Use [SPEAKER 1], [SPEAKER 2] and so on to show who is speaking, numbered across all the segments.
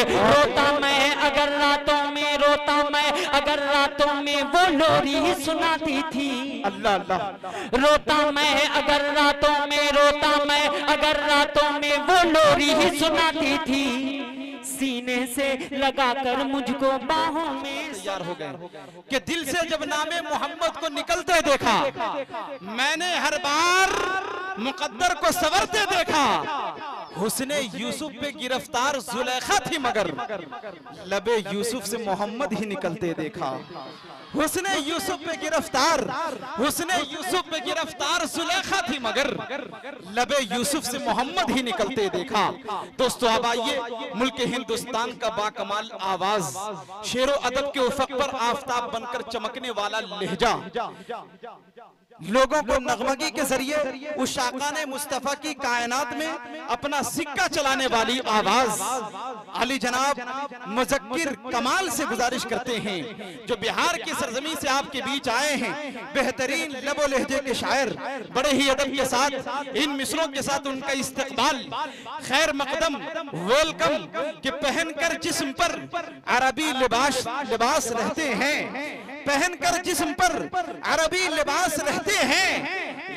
[SPEAKER 1] रोता मैं अगर रातों में, रोता मैं अगर रातों में वो लोरी सुनाती थी।
[SPEAKER 2] अल्लाह अल्लाह।
[SPEAKER 1] रोता मैं अगर रातों में, रोता मैं अगर रातों में वो लोरी ही सुनाती थी। सीने से लगाकर मुझको बाहों में
[SPEAKER 2] तैयार हो गए कि दिल से जब नामे मोहम्मद को निकलते देखा, मैंने हर बार मुकद्दर को संवरते देखा। हुस्ने यूसुफ पे गिरफ्तार जुलेखा थी मगर लबे यूसुफ से मोहम्मद ही निकलते देखा। हुस्ने यूसुफ पे गिरफ्तार, हुस्ने यूसुफ पे गिरफ्तार जुलेखा थी मगर लबे यूसुफ से मोहम्मद ही निकलते देखा। दोस्तों अब आइए, मुल्क हिंदुस्तान का बाकमाल आवाज, शेरो अदब के उफक पर आफताब बनकर चमकने वाला लहजा, लोगों को नगमगी के जरिए उस शाकाने मुस्तफा की कायनात में अपना सिक्का चलाने वाली आवाज, अली जनाब मुज़क्किर कमाल से गुजारिश करते हैं जो बिहार की सरजमी से आपके बीच आए हैं। बेहतरीन लबो लहजे के शायर, बड़े ही अदब के साथ इन मिसरों के साथ उनका इस्तकबाल, खैर मकदम, वेलकम कि पहनकर जिस्म पर अरबी लिबास रहते हैं, पहनकर जिस्म पर अरबी लिबास रहते हैं,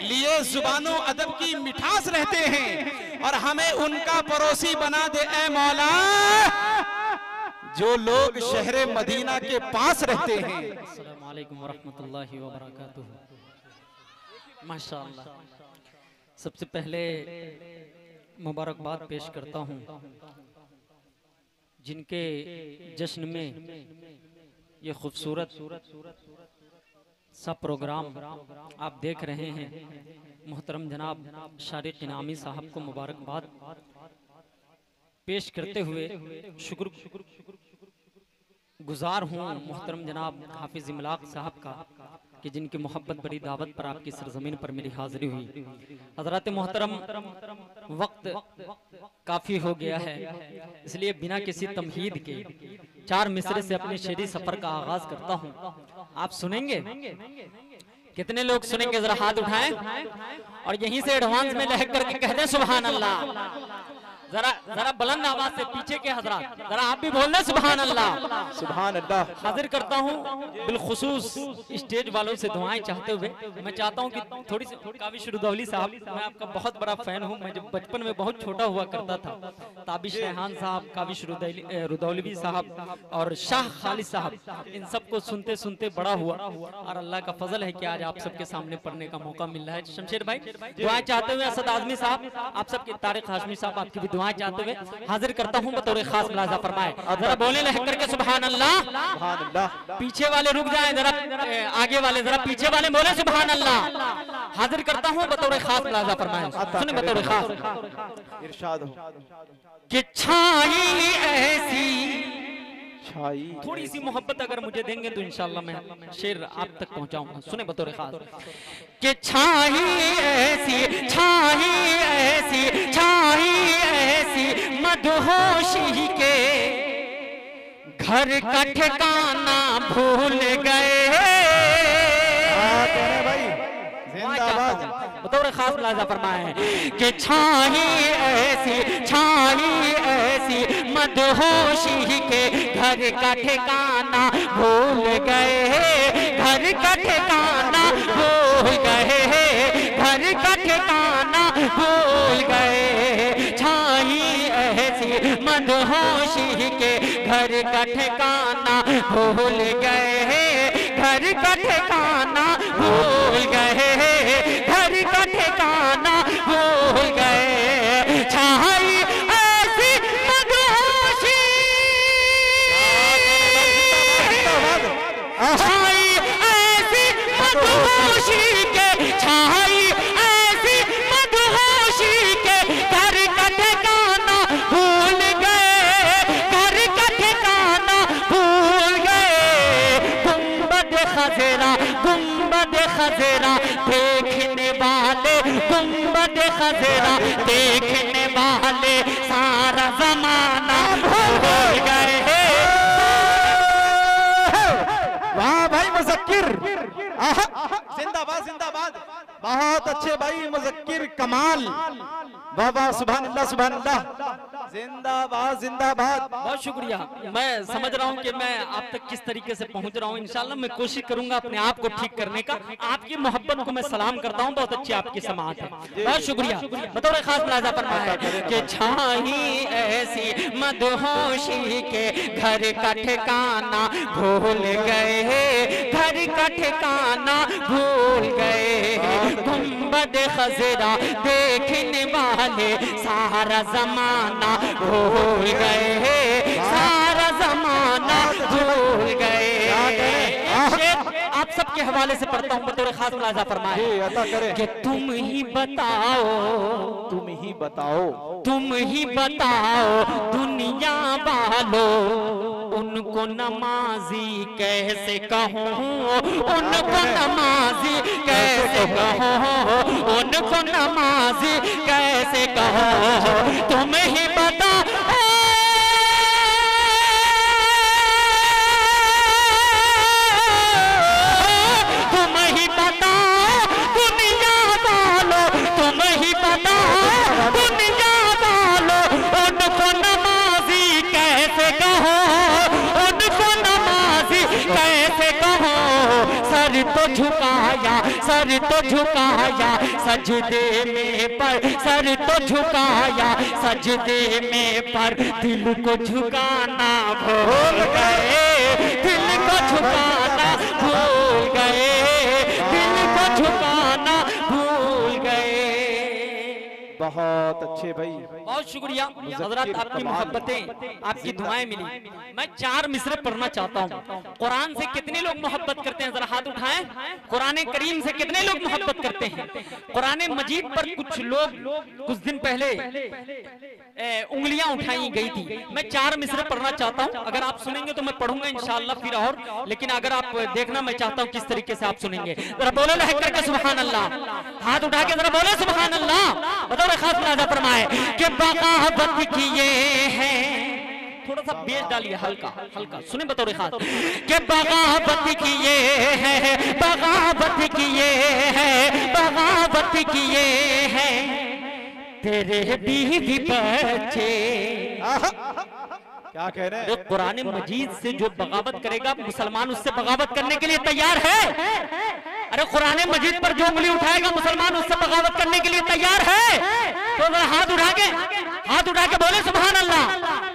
[SPEAKER 2] लिए जुबानों अदब की मिठास रहते हैं, और हमें उनका पड़ोसी बना दे ए मौला जो लोग शहरे मदीना के पास रहते हैं।
[SPEAKER 1] अस्सलामु अलैकुम वरहमतुल्लाहि वबरकातुहू। माशाअल्लाह, सबसे पहले मुबारकबाद पेश करता हूँ जिनके जश्न में ये खूबसूरत सा प्रोग्राम आप देख रहे हैं। मोहतरम जनाब शारिक इनामी साहब को मुबारकबाद पेश करते हुए शुक्र गुजार हूँ मोहतरम जनाब हाफिज इमलाक साहब का कि जिनकी मोहब्बत बड़ी दावत पर आपकी सरजमीन पर मेरी हाजिरी हुई। हजरत मोहतरम, वक्त काफी हो गया है, इसलिए बिना किसी तमहीद के 4 मिसरे से अपने शेरी सफर का आगाज करता हूँ। आप सुनेंगे? कितने लोग सुनेंगे? जरा हाथ उठाएं और यहीं से एडवांस में लहक करके कह दें सुभान अल्लाह। जरा बुलंद आवाज से पीछे के हजरात जरा आप भी बोल दें सुभान अल्लाह।
[SPEAKER 2] सुभान अल्लाह।
[SPEAKER 1] हाजिर करता हूँ बिलखुसूस स्टेज वालों से दुआएं चाहते हुए। मैं चाहता हूँ कि थोड़ी सी काविश रुदौली साहब, मैं आपका बहुत बड़ा फैन हूँ। मैं जब बचपन में बहुत छोटा हुआ करता था, ताबिश रेहान साहब, काविश रुदौली साहब और शाह खालिद साहब, इन सबको सुनते सुनते बड़ा हुआ और अल्लाह का फजल है कि आज आप सबके सामने पढ़ने का मौका मिल रहा है। शमशेर भाई दुआएं चाहते हुए, असद आजमी साहब, आप सबके, तारिक हाशमी साहब, आपकी भी दुआएं चाहते हुए हाजिर करता हूं बतौर खास मुलाजा फरमाए। जरा बोले लहक करके सुभान अल्लाह।
[SPEAKER 2] सुभान अल्लाह।
[SPEAKER 1] पीछे वाले रुक जाएं, जरा आगे वाले, जरा पीछे वाले बोले सुभान अल्लाह। हाजिर करता हूं बतौर खास मुलाजा फरमाए। सुने बतौर खास
[SPEAKER 2] इरशाद हो
[SPEAKER 1] कि छाई ऐसी,
[SPEAKER 2] थोड़ी
[SPEAKER 1] सी मोहब्बत अगर मुझे देंगे तो इंशाल्लाह मैं शेर आप तक पहुंचाऊंगा। सुने बतौर खास कि छाई ऐसी, छाई ऐसी, छाई ऐसी मदहोशी के घर का ठिकाना भूल गए। बतौर खास मुलाजा फरमाए कि छाई ऐसी, छाई ऐसी मदहोशी के घर का ठिकाना भूल गए, घर का ठिकाना भूल गए, घर का ठिकाना भूल गए। छाई ऐसी मदहोशी के घर का ठिकाना भूल गए, घर का ठिकाना भूल गए, घर का ठिकाना भूल गए। छाई ऐसी मदहोशी, छाई ऐसी मदहोशी के, छाई ऐसी मदहोशी के घर का ठिकाना भूल गए, घर का ठिकाना भूल गए। गुंबद खज़ेरा, गुंबद खज़ेरा देखने वाले, गुंबद खज़ेरा देखने वाले सारा जमाना भूल गए।
[SPEAKER 2] वाह भाई मुज़क्किर, जिंदाबाद जिंदाबाद। बहुत अच्छे भाई मुज़क्किर कमाल, वाह वाह, सुभान अल्लाह सुभान अल्लाह। जिंदाबाद जिंदाबाद।
[SPEAKER 1] बहुत शुक्रिया। मैं समझ रहा हूँ कि मैं आप तक किस तरीके से पहुँच रहा हूँ। इंशाल्लाह मैं कोशिश करूंगा अपने आप को ठीक करने का। आपकी मोहब्बत को मैं सलाम करता हूँ, बहुत अच्छी आपकी समाअत है, बहुत शुक्रिया। बतौर खास मुलाजा फरमाया कि छाही ऐसी मदहोशी के घर का ठिकाना भूल गए, घर का ठिकाना भूल गए। गुंबद खजरा देखने वाले सारा जमाना भूल गए, सारा जमाना भूल गए। आप सबके हवाले से पढ़ता हूँ, बतौर खास मुलाजा फरमाए कि तुम ही बताओ,
[SPEAKER 2] तुम ही बताओ,
[SPEAKER 1] तुम ही बताओ दुनिया वालों, उनको नमाजी कैसे कहूँ, उनको नमाजी कैसे कहूँ, उनको नमाजी कैसे कहूँ। तुम ही बताओ, तुम ही बताओ दुनिया वालों, तुम ही बताओ दुनिया वालों, उनको नमाजी कैसे कहो, उनको नमाजी कैसे कहो। सर तो झुकाया, सर तो झुकाया सजदे में पर, सर तो झुकाया सजदे में पर, दिल को झुकाना भूल गए, दिल को झुकाना भूल गए, दिल को झुकाना भूल गए।
[SPEAKER 2] बहुत अच्छे भाई,
[SPEAKER 1] बहुत शुक्रिया हजरत, आपकी मोहब्बतें, आपकी दुआएं मिली। मैं 4 मिसरे पढ़ना चाहता हूँ। कुरान से कितने लोग मोहब्बत करते हैं, जरा हाथ उठाएं। कुरान करीम से कितने लोग मोहब्बत करते हैं? कुरान मजीद पर कुछ लोग कुछ दिन पहले उंगलियां उठाई गई थी। मैं 4 मिसरे पढ़ना चाहता हूँ, अगर आप सुनेंगे तो मैं पढ़ूंगा इंशाअल्लाह फिर और, लेकिन अगर आप देखना मैं चाहता हूँ किस तरीके से आप सुनेंगे। जरा बोलो लहक करके सुभान अल्लाह, हाथ उठा के जरा बोलो सुभान अल्लाह। बताओ खास मुलाजा फरमाए कि बगावत किए हैं, थोड़ा सा बेस डालिए, हल्का हल्का सुने बतौर खास, कि बगावत किए हैं, बगावत किए हैं, बगावत किए हैं तेरे बीवी बच्चे।
[SPEAKER 2] क्या कह रहे हैं?
[SPEAKER 1] कुरान मजीद से जो बगावत करेगा, मुसलमान उससे बगावत करने के लिए तैयार है। अरे कुरान मजीद पर जो उंगली उठाएगा मुसलमान उससे बगावत करने के लिए तैयार है। तो हाथ उठा के, हाथ उठा के बोले सुभान अल्लाह।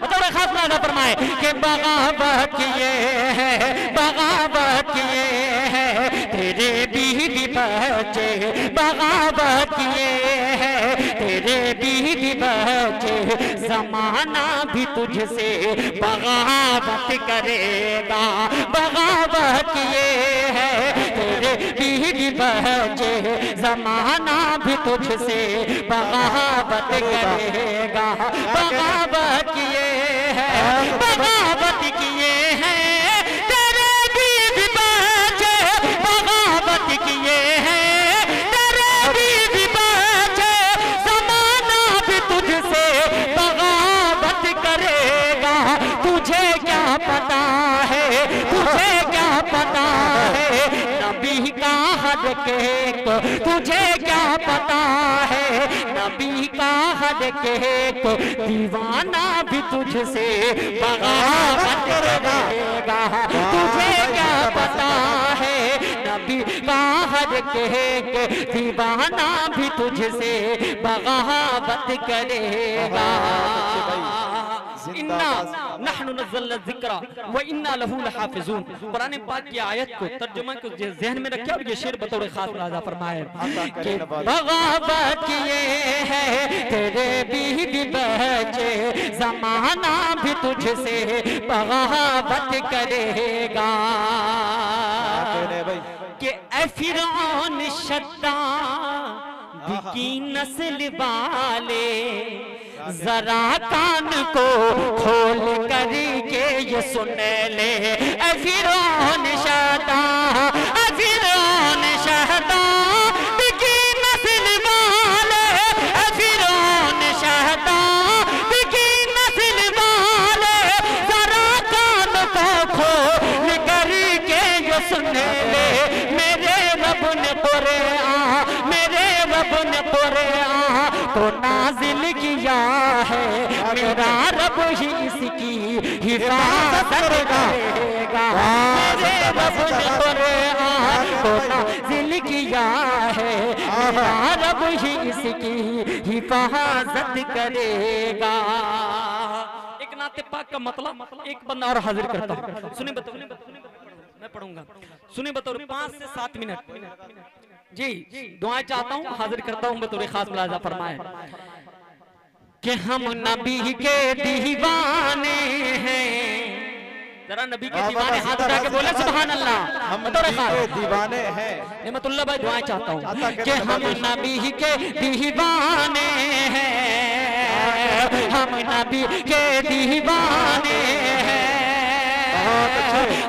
[SPEAKER 1] बताओ खास मुलाजा फरमाए कि बगावत किए हैं, बगावत किए हैं तेरे बीवी बच्चे, बगावत किए हैं तेरे बीवी बच्चे। जमाना भी तुझसे बगावत करेगा, बगावत किए हैं तेरे बीवी बच्चे। जमाना भी तुझसे बगावत करेगा, बगावत किए हैं, बगावत किए हैं तेरे बीवी बच्चे, बगावत किए हैं तेरे बीवी बच्चे। जमाना भी तुझसे बगावत करेगा, तुझे क्या पता है, तुझे क्या पता है नबी का हद के को, तुझे क्या पता है नबी का हद के को। दीवाना भी तुझसे बगावत करेगा, तुझे क्या पता है नबी का हद के को। दीवाना भी तुझसे बगावत करेगा। इन्ना नहनु नज़्ज़लना ज़िक्रा व इन्ना लहू लहाफ़िज़ून। कुरान पाक की आयत को, तर्जुमा को ज़हन में रखिए और ये शेर बतौर खास मुलाज़ा फरमाए कि बगावत किए हैं तेरे बीवी बच्चे। ज़माना भी तुझसे बगावत करेगा कि ऐ फ़िरौन शद्दाद की नस्ल वाले, जरा कान को खोल करके ये सुन ले। ऐ फ़िरौन शद्दाद, ऐ फ़िरौन शद्दाद की नस्ल वाले, ऐ फ़िरौन शद्दाद की नस्ल वाले। जरा कान को खोल करके ये सुन ले। मेरे रब ने कुरान, मेरे रब ने कुरान को नाजिल किया है, मेरा रब ही इसकी हिफाजत करेगा। मेरे रब ने कुरान को नाजिल किया है, मेरा रब ही इसकी हिफाजत करेगा। एक नाते पाक का मतलब एक बंदा और हाजिर करता हूँ, सुने बताओ, मैं पढ़ूंगा, सुने बताओ 5 से 7 मिनट जी दुआएं चाहता हूँ, हाजिर करता हूँ बतौर खास मुलाजा फरमाए कि हम नबी के दीवाने हैं। जरा नबी के दीवाने हाथ उठा के बोले सुभान अल्लाह।
[SPEAKER 2] हम नबी के दीवाने हैं।
[SPEAKER 1] नेमतुल्लाह भाई दुआएं चाहता हूँ कि हम नबी के दीवाने हैं, हम नबी के दीवाने हैं।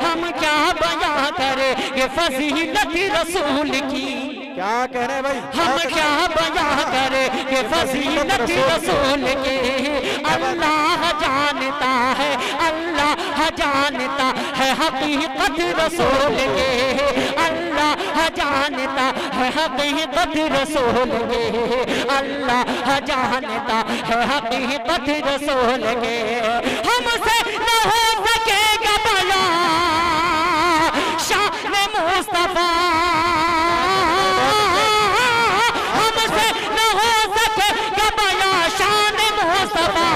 [SPEAKER 1] हम क्या बयां करें ये फजीलत रसूल की,
[SPEAKER 2] क्या कह रहे भाई,
[SPEAKER 1] हम क्या बयां करें ये फजीलत रसूल की। अल्लाह जानता है, अल्लाह जानता है हकीकत रसूल के, अल्लाह जानता है हकीकत रसूल के, अल्लाह जानता है हकीकत रसूल के। हमसे न हो सकेगा बयां शान मुस्तफा, हमसे न हो सकेगा बयां शान मुस्तफा,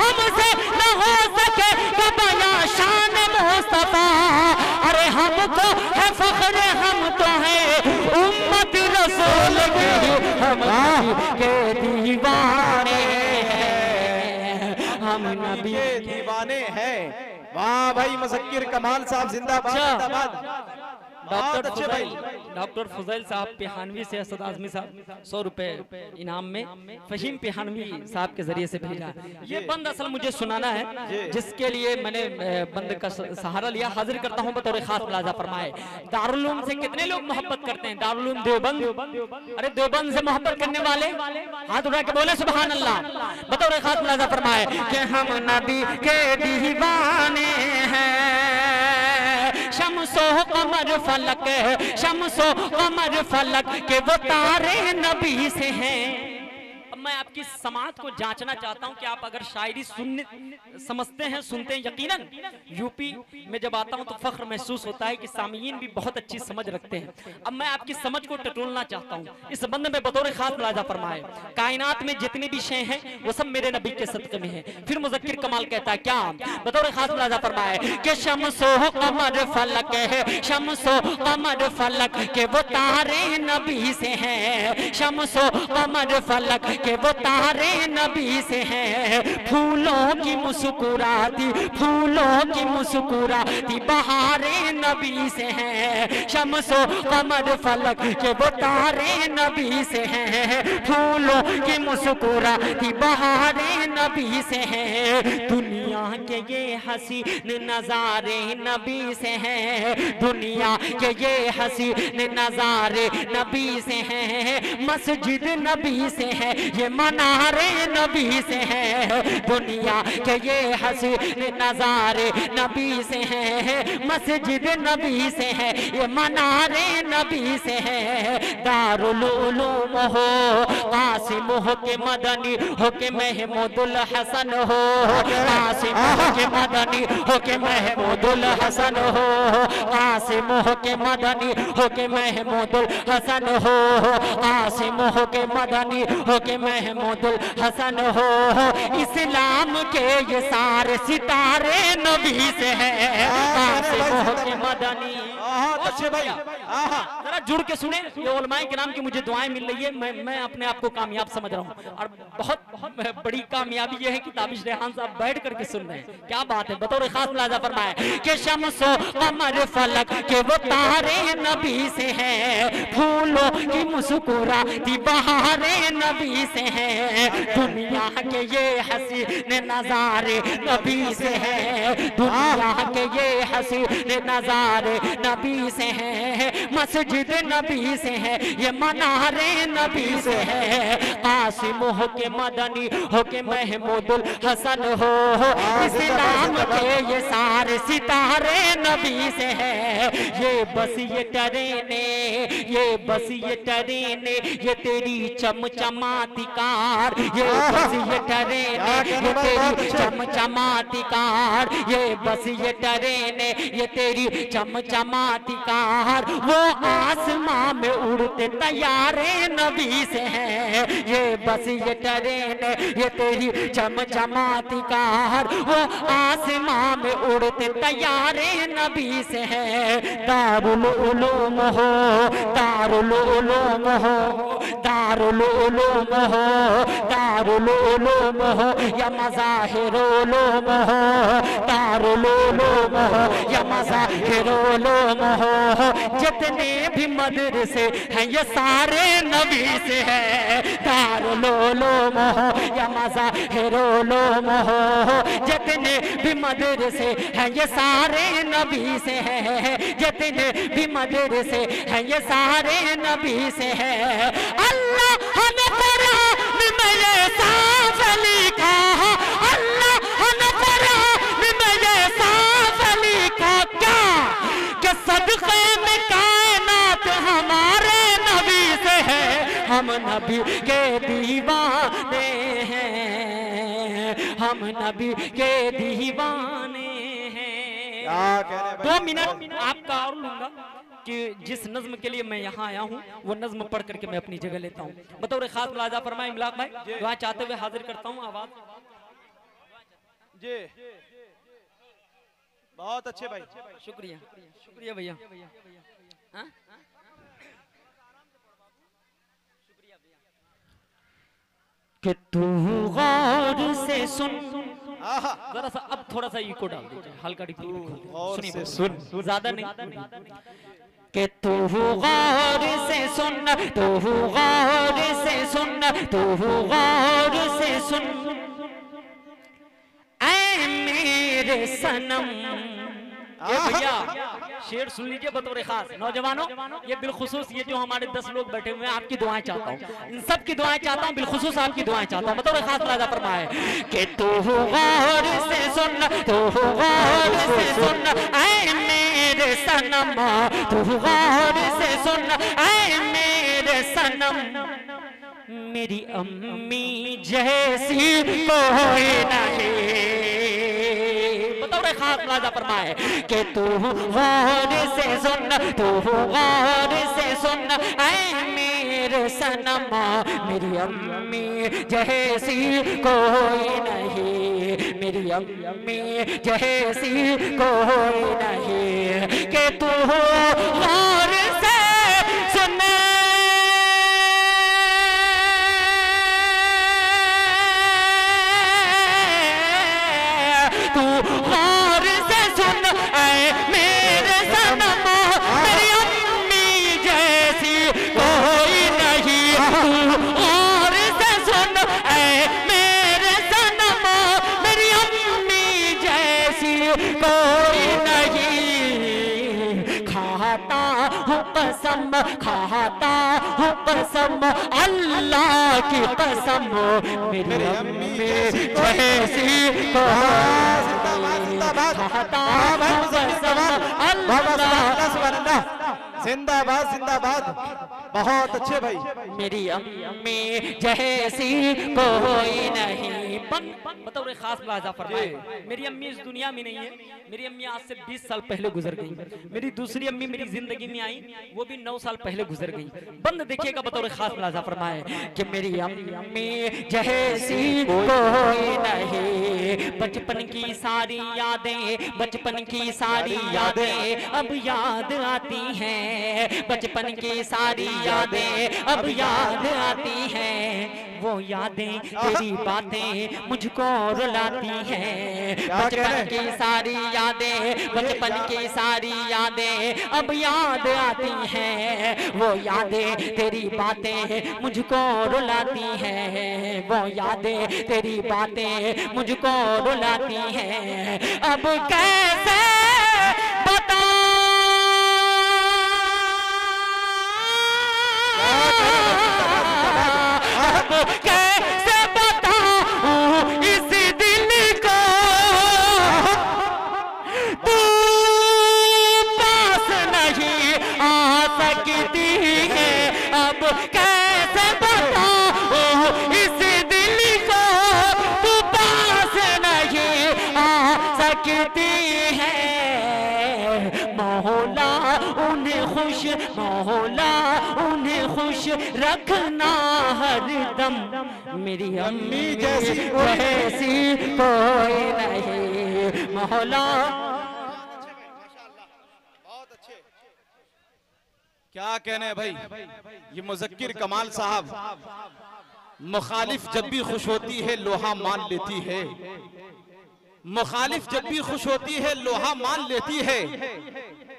[SPEAKER 1] हमसे न हो सकेगा बयां शान मुस्तफा। अरे हमको है फख्र, हम तो है उम्मत रसूल की, हम के दीवाने हैं, हम नबी
[SPEAKER 2] के दीवाने हैं। वाह भाई मुज़क्किर कमाल साहब जिंदाबाद जिंदाबाद।
[SPEAKER 1] डॉक्टर फुजैल साहब पिहानवी से असद आजमी साहब 100 रुपए इनाम में फहीम पिहानवी साहब के जरिए से भेजा। ये बंद असल मुझे सुनाना है, जिसके लिए मैंने बंद का सहारा लिया। हाजिर करता हूँ बतौर खास मुलाजा फरमाए। दारुल उलूम से कितने लोग मोहब्बत करते हैं? दारुल उलूम देवबंद, अरे देवबंद से मोहब्बत करने वाले हाथ उठा के बोले सुभान अल्लाह। बतौर खास मुलाजा फरमाए कि हम नबी के दीवाने हैं, शम्सो कमर फलक, शम्सो कमर फलक के वो तारे नबी से हैं। अब मैं आपकी समात को जांचना चाहता हूं कि आप अगर शायरी सुनने समझते हैं, सुनते हैं। यकीनन यूपी में जब आता हूं तो फख्र महसूस होता है कि सामीयीन भी बहुत अच्छी समझ रखते हैं। अब मैं आपकी समझ को टटोलना चाहता हूं इस संबंध में बतौर खास मुलाजा फरमाए। कायनात में जितनी भी शय हैं वो सब मेरे नबी के सदक़े में है। फिर मुज़क्किर कमाल कहता है क्या, बतौर खास मुलाजा फरमाए कि शम्सो कमर फलक है, शम्सो कमर फलक के वो तारे नबी से हैं, शम्सो कमर फलक के वो तारे नबी से हैं। फूलों की मुस्कुराती, फूलों की मुस्कुराती बहारे नबी से हैं, शम्सो कमर फलक के वो तारे नबी से हैं। फूलों की मुस्कुराती बहारे नबी से हैं। दुनिया के ये हसीन नजारे नबी से हैं, दुनिया के ये हसीन नजारे नबी से हैं। मस्जिद नबी से है, ये मनारे नबी से हैं। दुनिया के ये हसीन नजारे नबी से हैं, मस्जिद नबी से है, ये मनारे नबी से हैं। दारुल उलूम हो कासिम हो के मदनी हो के महमूदुल हसन हो, कासिम हो के मदनी हो के महमूदुल हसन हो, कासिम हो के मदनी हो के महमूदुल हसन हो, कासिम हो के मदनी हो के महमूदुल हसन हो। इस्लाम के ये सारे सितारे नबी से हैं, कासिम हो के मदनी।
[SPEAKER 2] अच्छे भाई
[SPEAKER 1] जरा जुड़ के सुने, ये उलमाए किराम की मुझे दुआएं मिल रही है। मैं अपने आप को कामयाब समझ रहा हूँ और बहुत बड़ी कामयाबी ये है कि ताबिश रेहान साहब बैठ करके सुन रहे हैं। क्या बात है, बतौर खास मुलाजा फरमाए कि शम्सो कमर फलक के वो तारे नबी से हैं। फूलों की मुस्कुराती बहारे नबी से हैं। दुनिया के ये हसीन नजारे नबी से हैं, दुनिया के ये हसीन नजारे नबी से हैं। मस्जिद नबी से है, ये मनारे नबी से है। कासिम हो के मदनी हो के महमूदुल हसन हो, इस्लाम के ये चार सितारे नबी से है। ये बस ये ट्रेने, ये बस ये ट्रेने, ये तेरी चमचमाती कार, ये बस ये ट्रेने, ये तेरी चमचमाती कार, ये बस ये ट्रेने, ये तेरी चमचमाती कार। वो आसमां में उड़ते तैयारे नबी से है। ये बस ये ट्रेने, ये तेरी चमचमाती कार, वो आसमां में उड़ते तैयारे नबी से है। दारुल उलूम हो, दारुल उलूम हो, दारुल उलूम हो, दारुल उलूम हो या मज़ाहिरुल उलूम हो, दारुल उलूम हो या मज़ाहिरुल उलूम हो। जितने भी मदरसे हैं ये सारे नबी से है। दारुल उलूम हो या मज़ाहिरुल उलूम हो, जितने भी मदरसे हैं ये सारे नबी से है। जितने भी मदरसे हैं ये सारे नबी से है। अल्लाह ने कुरान में ये साफ लिखा, अल्लाह ने कुरान में ये साफ लिखा क्या कि सदक़े में कायनात हमारे नबी से है। हम नबी के दीवाने हैं, हम नबी के दीवाने हैं। 2 मिनट आपका और लूंगा कि जिस नज्म के लिए मैं यहाँ आया हूँ वो नज्म पढ़ करके मैं अपनी जगह लेता हूँ। बतौर खास मुलाजा फरमाए इमलाक भाई, दुआ चाहते हुए हाजिर करता हूँ आवाज
[SPEAKER 2] जी। बहुत अच्छे भाई,
[SPEAKER 1] शुक्रिया शुक्रिया भैया। कि तू गौर से सुन, जरा सा अब थोड़ा सा इको डाल दीजिए, हल्का सुनिए, सुन ज्यादा नहीं। कि तू गौर से सुन, तू गौर से सुन, तू गौर से सुन, ऐ मेरे सनम। ये भैया शेर सुन लीजिए बतौर खास। नौजवानों, ये बिलखुसूस ये जो हमारे 10 लोग बैठे हुए हैं, आपकी दुआएं चाहता हूँ, इन सब की दुआएं चाहता हूँ, बिलखुसूस आपकी दुआएं चाहता हूँ। बतौर खास मुलाजा फरमाए कि तू गौर से सुन, तू गौर से सुन, ऐ मेरे सनम, तू गौर से सुन, ऐ मेरे सनम। मेरी अम्मी जैसी कोई नहीं। बतौर खास मुलाजा फरमाए कि तू गौर से सुन, तू गौर से सुन, ऐ मेरे सनम। मेरी अम्मी जैसी कोई नहीं, मेरी अम्मी जैसी कोई नहीं। कि तू गौर से सुन, कसम खाता हूँ कसम अल्लाह की कसम, मेरी अम्मी जैसी खाता हूँ कसम अल्लाह।
[SPEAKER 2] जिंदाबाद जिंदाबाद, बहुत अच्छे भाई।
[SPEAKER 1] मेरी अम्मी जैसी कोई नहीं। बतौर खास मुलाजा फरमाए, मेरी अम्मी इस दुनिया में नहीं है। मेरी अम्मी आज से 20 साल पहले गुजर गई। मेरी दूसरी अम्मी मेरी जिंदगी में आई, वो भी 9 साल पहले गुजर गई। बंद देखिएगा बतौर खास मुलाजा फरमाए कि मेरी अम्मी जैसी कोई नहीं। बचपन की सारी यादें, बचपन की सारी यादें अब याद आती हैं। बचपन की सारी यादें अब याद आती हैं। वो यादें तेरी बातें मुझको रुलाती हैं। बचपन की सारी यादें, बचपन की सारी यादें अब याद आती हैं। वो यादें तेरी बातें मुझको रुलाती हैं। वो यादें तेरी बातें मुझको रुलाती हैं। अब कैसे बता, कैसे बताऊं इस दिल को हैं मौला उन्हें खुश, मौला उन्हें खुश रखना हरदम। मेरी अम्मी जैसी कोई नहीं मौला।
[SPEAKER 2] क्या कहने भाई, ये मुज़क्किर कमाल साहब, मुखालिफ जब भी खुश होती है लोहा मान लेती है, मुखालिफ जब भी खुश होती है लोहा मान लेती है,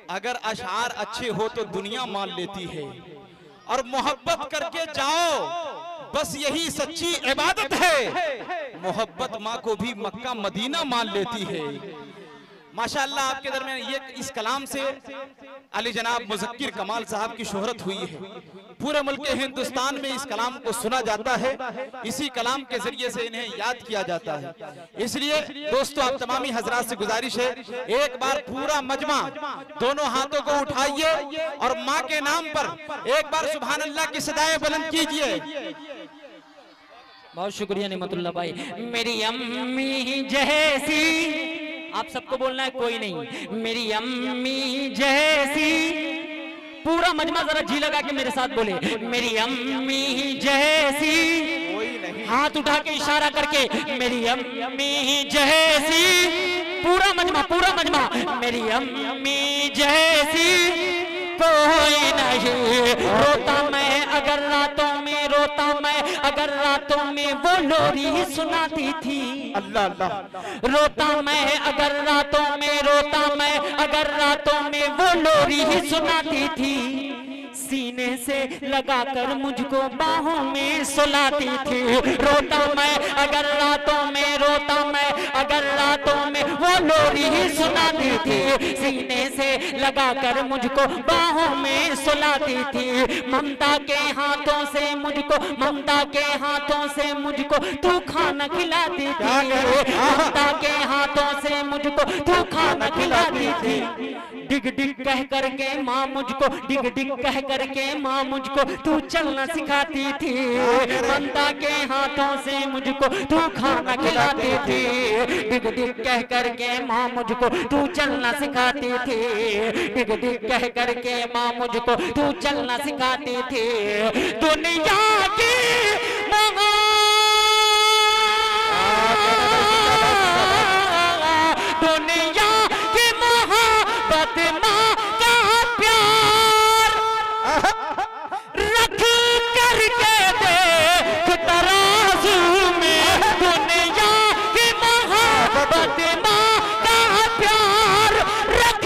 [SPEAKER 2] अगर अशआर अच्छे हो तो दुनिया मान लेती है, और मोहब्बत करके जाओ बस यही सच्ची इबादत है, मोहब्बत माँ को भी मक्का मदीना मान लेती है। माशाअल्लाह आपके दरमियान ये इस कलाम से अली जनाब मुज़क्किर कमाल साहब की शोहरत हुई है। पूरे मुल्क हिंदुस्तान में इस कलाम को सुना जाता है, इसी कलाम के जरिए से इन्हें याद किया जाता है। इसलिए दोस्तों आप तमामी हजरात से गुजारिश है, एक बार पूरा मजमा दोनों हाथों को उठाइए और माँ के नाम पर एक बार सुभान अल्लाह की सदाएं बुलंद कीजिए।
[SPEAKER 1] बहुत शुक्रिया निमतुल्लाह भाई। मेरी अम्मी जैसी, आप सबको बोलना है कोई नहीं, मेरी अम्मी जैसी, पूरा मजमा जरा जी लगा के मेरे साथ बोले, मेरी अम्मी जैसी, हाथ उठा के इशारा करके, मेरी अम्मी जैसी, पूरा मजमा, मेरी अम्मी जैसी कोई नहीं। रोता मैं अगर रातों में, रोता मैं अगर रातों में वो लोरी सुनाती थी।
[SPEAKER 2] अल्लाह अल्लाह।
[SPEAKER 1] रोता मैं अगर रातों में, रोता मैं अगर रातों में वो लोरी ही सुनाती थी। सीने से लगाकर मुझको बाहों में सुलाती थी। रोता मैं अगर रातों में, रोता मैं अगर रातों में वो लोरी ही सुनाती थी। सीने से लगाकर मुझको बाहों में सुलाती थी। ममता के हाथों से मुझको, ममता के हाथों से मुझको तू खाना खिलाती थी। ममता के हाथों से मुझको तू खाना खिलाती थी। डिग डिग कह करके माँ मुझको, डिग डिग कह करके माँ मुझको तू चलना सिखाती थी। ममता के हाथों से मुझको तू खाना खिलाती थी। डिग डिग कह करके माँ मुझको तू चलना सिखाती थी। डिग डिग कह करके माँ मुझको तू चलना सिखाती थी। दुनिया की दुनिया की मोहब्बत माँ का प्यार रख करके देख तराजू में। दुनिया की मोहब्बत माँ का प्यार रख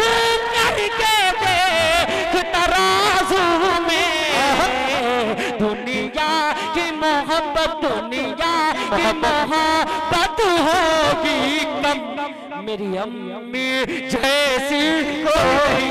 [SPEAKER 1] करके देख तराजू में। दुनिया की मोहब्बत, दुनिया की मोहब्बत होगी कम। मेरी अम्मी जैसी कोई